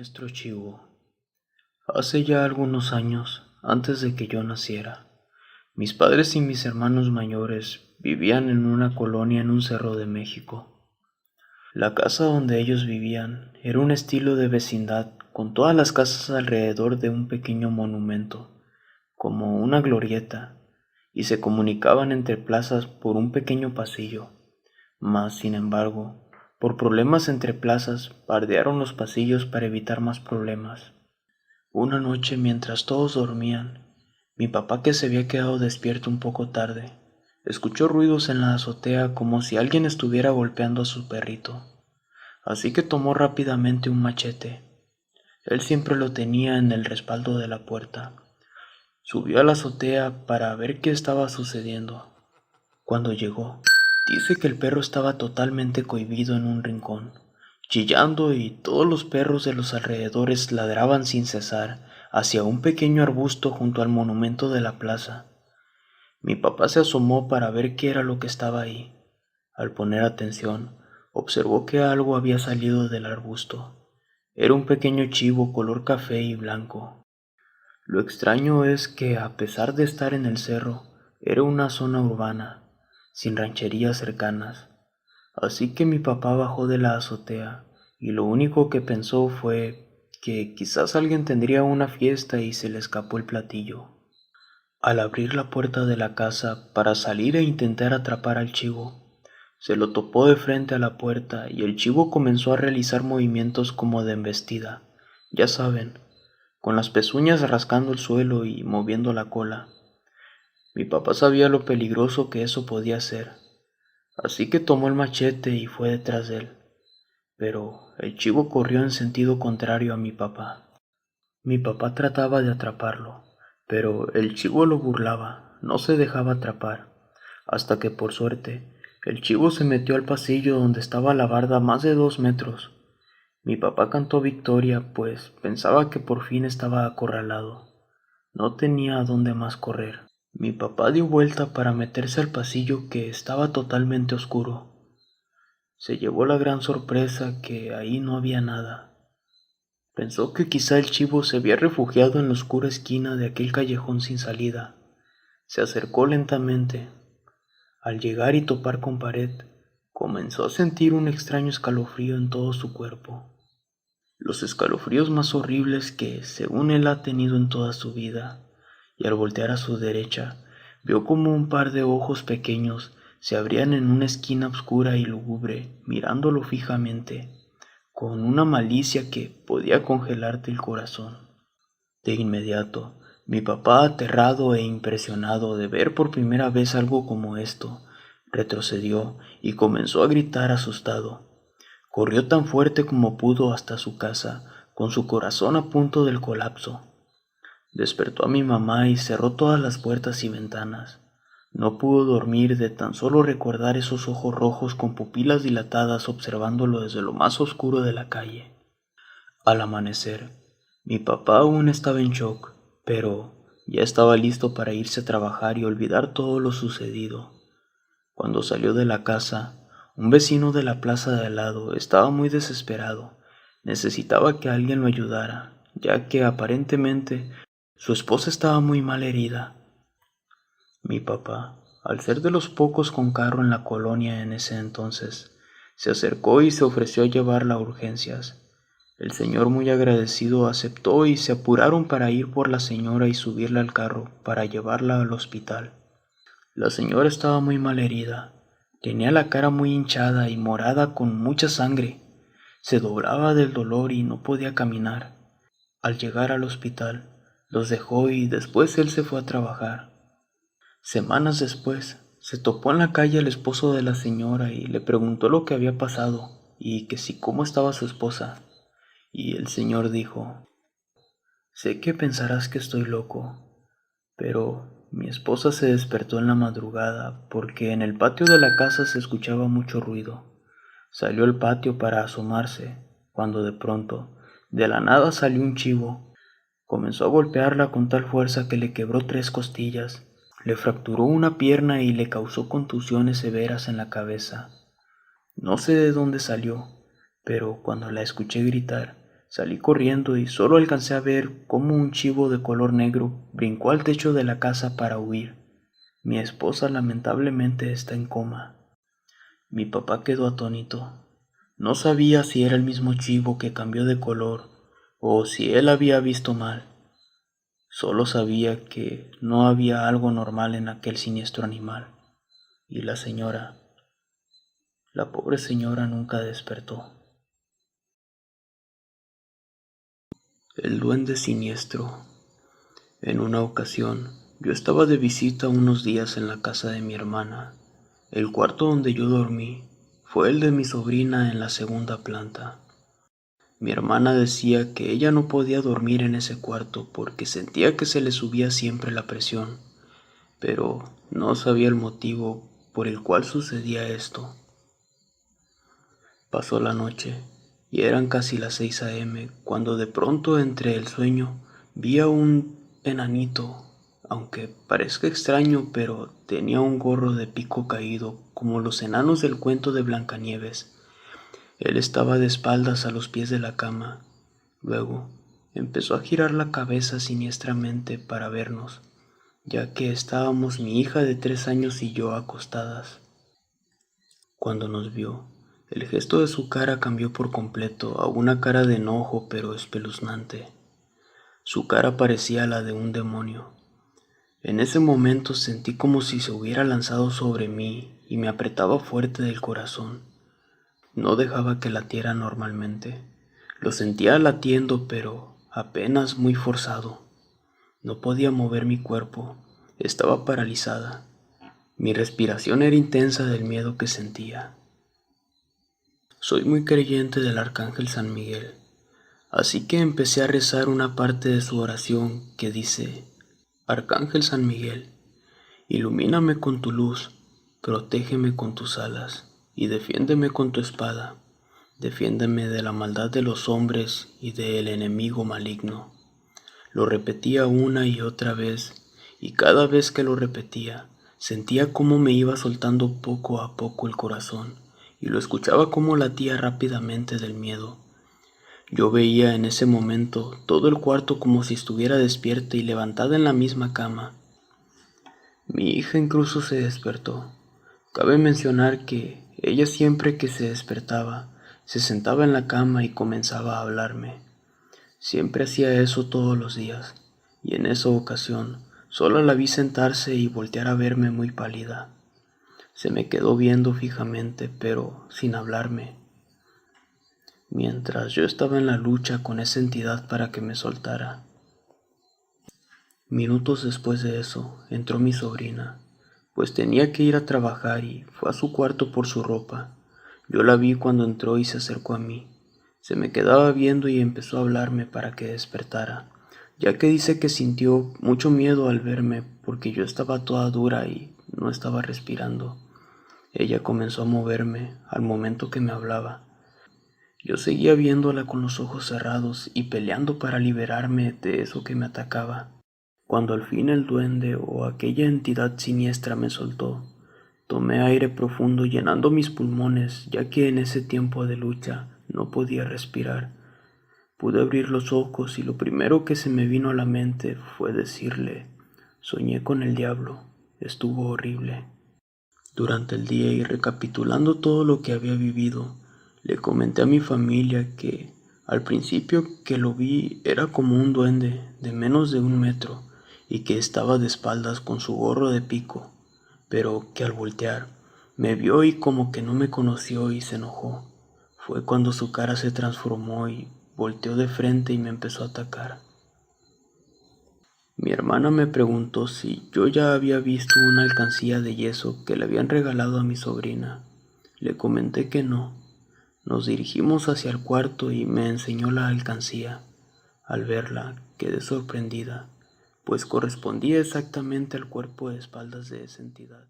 siniestro chivo. Hace ya algunos años, antes de que yo naciera, mis padres y mis hermanos mayores vivían en una colonia en un cerro de México. La casa donde ellos vivían era un estilo de vecindad con todas las casas alrededor de un pequeño monumento, como una glorieta, y se comunicaban entre plazas por un pequeño pasillo. Mas, sin embargo, por problemas entre plazas, bardearon los pasillos para evitar más problemas. Una noche, mientras todos dormían, mi papá, que se había quedado despierto un poco tarde, escuchó ruidos en la azotea como si alguien estuviera golpeando a su perrito. Así que tomó rápidamente un machete. Él siempre lo tenía en el respaldo de la puerta. Subió a la azotea para ver qué estaba sucediendo. Cuando llegó, dice que el perro estaba totalmente cohibido en un rincón, chillando, y todos los perros de los alrededores ladraban sin cesar hacia un pequeño arbusto junto al monumento de la plaza. Mi papá se asomó para ver qué era lo que estaba ahí. Al poner atención, observó que algo había salido del arbusto. Era un pequeño chivo color café y blanco. Lo extraño es que, a pesar de estar en el cerro, era una zona urbana, sin rancherías cercanas. Así que mi papá bajó de la azotea y lo único que pensó fue que quizás alguien tendría una fiesta y se le escapó el platillo. Al abrir la puerta de la casa para salir e intentar atrapar al chivo, se lo topó de frente a la puerta y el chivo comenzó a realizar movimientos como de embestida, ya saben, con las pezuñas rascando el suelo y moviendo la cola. Mi papá sabía lo peligroso que eso podía ser, así que tomó el machete y fue detrás de él. Pero el chivo corrió en sentido contrario a mi papá. Mi papá trataba de atraparlo, pero el chivo lo burlaba, no se dejaba atrapar, hasta que por suerte el chivo se metió al pasillo donde estaba la barda más de 2 metros. Mi papá cantó victoria, pues pensaba que por fin estaba acorralado. No tenía a dónde más correr. Mi papá dio vuelta para meterse al pasillo, que estaba totalmente oscuro. Se llevó la gran sorpresa que ahí no había nada. Pensó que quizá el chivo se había refugiado en la oscura esquina de aquel callejón sin salida. Se acercó lentamente. Al llegar y topar con pared, comenzó a sentir un extraño escalofrío en todo su cuerpo. Los escalofríos más horribles que, según él, ha tenido en toda su vida. Y al voltear a su derecha, vio como un par de ojos pequeños se abrían en una esquina oscura y lúgubre, mirándolo fijamente, con una malicia que podía congelarte el corazón. De inmediato, mi papá, aterrado e impresionado de ver por primera vez algo como esto, retrocedió y comenzó a gritar asustado. Corrió tan fuerte como pudo hasta su casa, con su corazón a punto del colapso. Despertó a mi mamá y cerró todas las puertas y ventanas. No pudo dormir de tan solo recordar esos ojos rojos con pupilas dilatadas observándolo desde lo más oscuro de la calle. Al amanecer, mi papá aún estaba en shock, pero ya estaba listo para irse a trabajar y olvidar todo lo sucedido. Cuando salió de la casa, un vecino de la plaza de al lado estaba muy desesperado. Necesitaba que alguien lo ayudara, ya que aparentemente su esposa estaba muy mal herida. Mi papá, al ser de los pocos con carro en la colonia en ese entonces, se acercó y se ofreció a llevarla a urgencias. El señor, muy agradecido, aceptó y se apuraron para ir por la señora y subirla al carro para llevarla al hospital. La señora estaba muy mal herida. Tenía la cara muy hinchada y morada con mucha sangre. Se doblaba del dolor y no podía caminar. Al llegar al hospital, los dejó y después él se fue a trabajar. Semanas después, se topó en la calle al esposo de la señora y le preguntó lo que había pasado y que si cómo estaba su esposa. Y el señor dijo: «Sé que pensarás que estoy loco, pero mi esposa se despertó en la madrugada porque en el patio de la casa se escuchaba mucho ruido. Salió al patio para asomarse, cuando de pronto, de la nada, salió un chivo. Comenzó a golpearla con tal fuerza que le quebró 3 costillas, le fracturó una pierna y le causó contusiones severas en la cabeza. No sé de dónde salió, pero cuando la escuché gritar, Salí corriendo y solo alcancé a ver cómo un chivo de color negro brincó al techo de la casa para huir. Mi esposa lamentablemente está en coma. Mi papá quedó atónito. No sabía si era el mismo chivo que cambió de color o si él había visto mal. Solo sabía que no había algo normal en aquel siniestro animal. Y la pobre señora nunca despertó. El duende siniestro. En una ocasión, yo estaba de visita unos días en la casa de mi hermana. El cuarto donde yo dormí fue el de mi sobrina en la segunda planta. Mi hermana decía que ella no podía dormir en ese cuarto porque sentía que se le subía siempre la presión, pero no sabía el motivo por el cual sucedía esto. Pasó la noche y eran casi las 6 a.m. cuando de pronto entre el sueño vi a un enanito, aunque parezca extraño, pero tenía un gorro de pico caído como los enanos del cuento de Blancanieves. Él estaba de espaldas a los pies de la cama. Luego empezó a girar la cabeza siniestramente para vernos, ya que estábamos mi hija de 3 años y yo acostadas. Cuando nos vio, el gesto de su cara cambió por completo a una cara de enojo pero espeluznante. Su cara parecía la de un demonio. En ese momento sentí como si se hubiera lanzado sobre mí y me apretaba fuerte del corazón. No dejaba que latiera normalmente. Lo sentía latiendo, pero apenas muy forzado. No podía mover mi cuerpo. Estaba paralizada. Mi respiración era intensa del miedo que sentía. Soy muy creyente del Arcángel San Miguel, así que empecé a rezar una parte de su oración que dice: Arcángel San Miguel, ilumíname con tu luz, protégeme con tus alas y defiéndeme con tu espada. Defiéndeme de la maldad de los hombres y del enemigo maligno. Lo repetía una y otra vez, y cada vez que lo repetía, sentía cómo me iba soltando poco a poco el corazón, y lo escuchaba cómo latía rápidamente del miedo. Yo veía en ese momento todo el cuarto como si estuviera despierta y levantada en la misma cama. Mi hija incluso se despertó. Cabe mencionar que ella siempre que se despertaba, se sentaba en la cama y comenzaba a hablarme. Siempre hacía eso todos los días, y en esa ocasión solo la vi sentarse y voltear a verme muy pálida. Se me quedó viendo fijamente, pero sin hablarme, mientras yo estaba en la lucha con esa entidad para que me soltara. Minutos después de eso, entró mi sobrina, pues tenía que ir a trabajar y fue a su cuarto por su ropa. Yo la vi cuando entró y se acercó a mí. Se me quedaba viendo y empezó a hablarme para que despertara, ya que dice que sintió mucho miedo al verme porque yo estaba toda dura y no estaba respirando. Ella comenzó a moverme al momento que me hablaba. Yo seguía viéndola con los ojos cerrados y peleando para liberarme de eso que me atacaba. Cuando al fin el duende o aquella entidad siniestra me soltó, tomé aire profundo llenando mis pulmones, ya que en ese tiempo de lucha no podía respirar. Pude abrir los ojos y lo primero que se me vino a la mente fue decirle: soñé con el diablo, estuvo horrible. Durante el día y recapitulando todo lo que había vivido, le comenté a mi familia que al principio que lo vi era como un duende de menos de 1 metro y que estaba de espaldas con su gorro de pico, pero que al voltear me vio y como que no me conoció y se enojó. Fue cuando su cara se transformó y volteó de frente y me empezó a atacar. Mi hermana me preguntó si yo ya había visto una alcancía de yeso que le habían regalado a mi sobrina. Le comenté que no. Nos dirigimos hacia el cuarto y me enseñó la alcancía. Al verla, quedé sorprendida, pues correspondía exactamente al cuerpo de espaldas de esa entidad.